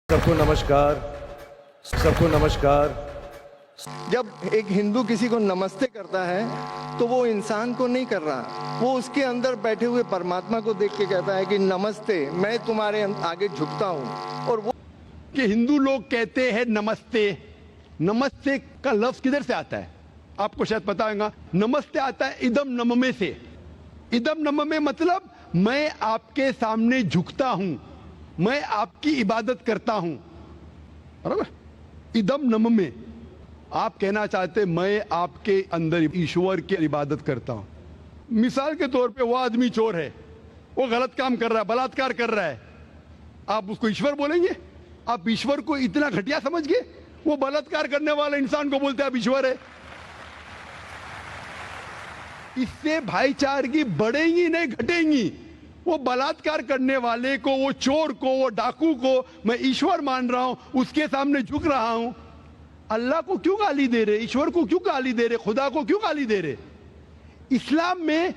सबको नमस्कार। सबको नमस्कार। जब एक हिंदू किसी को नमस्ते करता है तो वो इंसान को नहीं कर रहा, वो उसके अंदर बैठे हुए परमात्मा को देख के कहता है कि नमस्ते, मैं तुम्हारे आगे झुकता हूँ। और वो कि हिंदू लोग कहते हैं नमस्ते। नमस्ते का लफ्ज किधर से आता है आपको शायद पता होगा। नमस्ते आता है इदम नममे से। इदम नममे मतलब मैं आपके सामने झुकता हूं, मैं आपकी इबादत करता हूं, बराबर। इदम नममे आप कहना चाहते मैं आपके अंदर ईश्वर की इबादत करता हूं। मिसाल के तौर पे वो आदमी चोर है, वो गलत काम कर रहा है, बलात्कार कर रहा है, आप उसको ईश्वर बोलेंगे? आप ईश्वर को इतना घटिया समझ गए? वो बलात्कार करने वाले इंसान को बोलते हैं आप ईश्वर है। इससे भाईचारगी बढ़ेगी नहीं घटेगी। वो बलात्कार करने वाले को, वो चोर को, वो डाकू को मैं ईश्वर मान रहा हूं, उसके सामने झुक रहा हूं। अल्लाह को क्यों गाली दे रहे? ईश्वर को क्यों गाली दे रहे? खुदा को क्यों गाली दे रहे? इस्लाम में,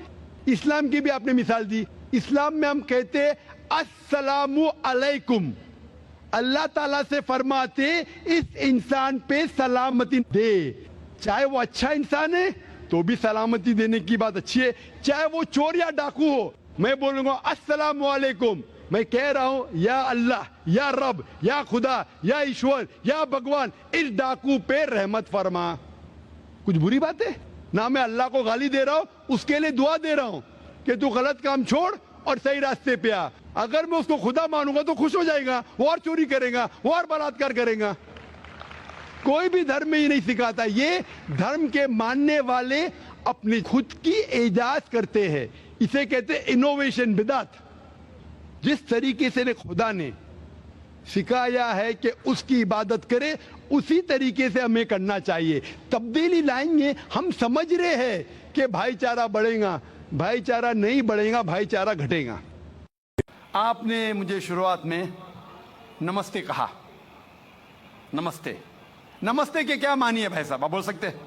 इस्लाम की भी आपने मिसाल दी, इस्लाम में हम कहते अस्सलामु अलैकुम। अल्लाह ताला से फरमाते इस इंसान पे सलामती दे। चाहे वो अच्छा इंसान है तो भी सलामती देने की बात अच्छी है, चाहे वो चोर या डाकू हो। मैं बोलूंगा अस्सलामु अलैकुम, मैं कह रहा हूं या अल्लाह, या रब, या खुदा, या ईश्वर, या भगवान, इस डाकू पे रहमत फरमा। कुछ बुरी बात है ना? मैं अल्लाह को गाली दे रहा हूं, उसके लिए दुआ दे रहा हूं कि तू गलत काम छोड़ और सही रास्ते पे आ। अगर मैं उसको खुदा मानूंगा तो खुश हो जाएगा, वो और चोरी करेगा, वो और बलात्कार करेगा। कोई भी धर्म में ही नहीं सिखाता। ये धर्म के मानने वाले अपनी खुद की इजाज करते हैं, इसे कहते हैं इनोवेशन, बिदात। जिस तरीके से खुदा ने सिखाया है कि उसकी इबादत करे, उसी तरीके से हमें करना चाहिए। तब्दीली लाएंगे, हम समझ रहे हैं कि भाईचारा बढ़ेगा। भाईचारा नहीं बढ़ेगा, भाईचारा घटेगा। आपने मुझे शुरुआत में नमस्ते कहा। नमस्ते, नमस्ते के क्या मानी है भाई साहब, आप बोल सकते हैं?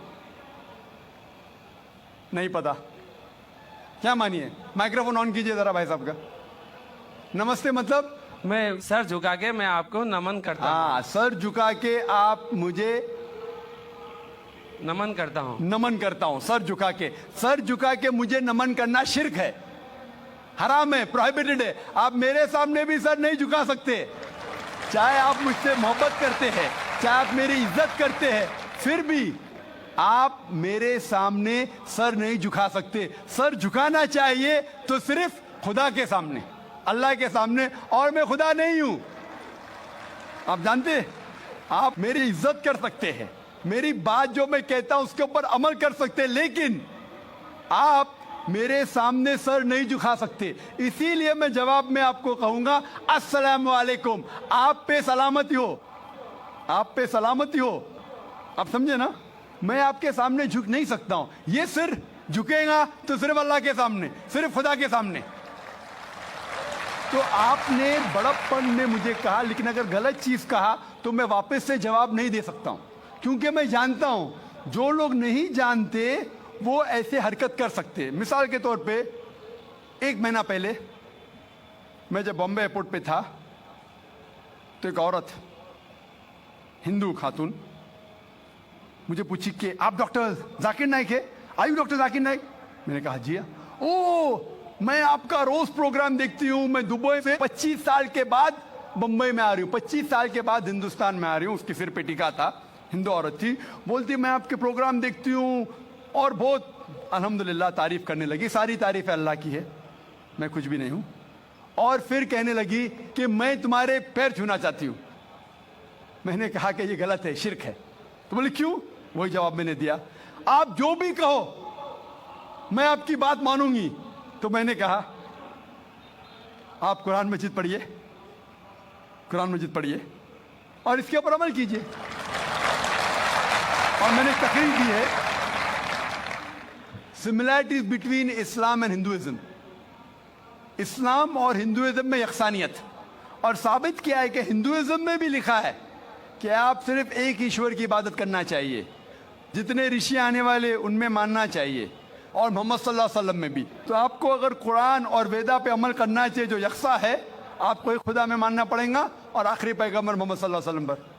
नहीं पता क्या मानी है? माइक्रोफोन ऑन कीजिए जरा भाई साहब का। नमस्ते मतलब मैं सर झुका के मैं आपको नमन करता हूँ। हाँ, सर झुका के आप मुझे नमन करता हूँ। नमन करता हूं। सर झुका के, सर झुका के मुझे नमन करना शिर्क है, हराम है, प्रोहिबिटेड है। आप मेरे सामने भी सर नहीं झुका सकते। चाहे आप मुझसे मोहब्बत करते हैं, चाहे आप मेरी इज्जत करते हैं, फिर भी आप मेरे सामने सर नहीं झुका सकते। सर झुकाना चाहिए तो सिर्फ खुदा के सामने, अल्लाह के सामने, और मैं खुदा नहीं हूं। आप जानते हैं, आप मेरी इज्जत कर सकते हैं, मेरी बात जो मैं कहता हूं उसके ऊपर अमल कर सकते हैं, लेकिन आप मेरे सामने सर नहीं झुका सकते। इसीलिए मैं जवाब में आपको कहूंगा अस्सलामु अलैकुम। आप पे सलामती हो, आप पे सलामती हो। आप समझे ना? मैं आपके सामने झुक नहीं सकता हूं। ये सिर झुकेगा तो सिर्फ अल्लाह के सामने, सिर्फ खुदा के सामने। तो आपने बड़प्पन में मुझे कहा, लेकिन अगर गलत चीज कहा तो मैं वापस से जवाब नहीं दे सकता हूं, क्योंकि मैं जानता हूं जो लोग नहीं जानते वो ऐसे हरकत कर सकते हैं। मिसाल के तौर पे, एक महीना पहले मैं जब बॉम्बे एयरपोर्ट पे था तो एक औरत, हिंदू खातून, मुझे पूछी कि आप डॉक्टर जाकिर नाइक है? आयु डॉक्टर जाकिर नाइक? मैंने कहा जी हाँ। ओ, मैं आपका रोज प्रोग्राम देखती हूँ। मैं दुबई से 25 साल के बाद बंबई में आ रही हूँ, 25 साल के बाद हिंदुस्तान में आ रही हूँ। उसके सिर पे टीका था, हिंदू औरत थी। बोलती मैं आपके प्रोग्राम देखती हूँ और बहुत अल्हम्दुलिल्लाह तारीफ करने लगी। सारी तारीफ अल्लाह की है, मैं कुछ भी नहीं हूँ। और फिर कहने लगी कि मैं तुम्हारे पैर छूना चाहती हूँ। मैंने कहा कि ये गलत है, शिर्क है। तो बोले क्यों? वही जवाब मैंने दिया, आप जो भी कहो मैं आपकी बात मानूंगी। तो मैंने कहा आप कुरान मजीद पढ़िए, कुरान मजीद पढ़िए और इसके ऊपर अमल कीजिए। और मैंने तकरीर की है similarities between Islam and Hinduism, इस्लाम और हिंदुइज्म में यकसानियत। और साबित किया है कि हिंदुइज्म में भी लिखा है कि आप सिर्फ एक ईश्वर की इबादत करना चाहिए, जितने ऋषि आने वाले उनमें मानना चाहिए, और मोहम्मद सल्लल्लाहु अलैहि वसल्लम में भी। तो आपको अगर कुरान और वेदा पे अमल करना चाहिए जो यकसा है, आपको एक खुदा में मानना पड़ेगा और आखिरी पैगंबर मोहम्मद सल्लल्लाहु अलैहि वसल्लम पर।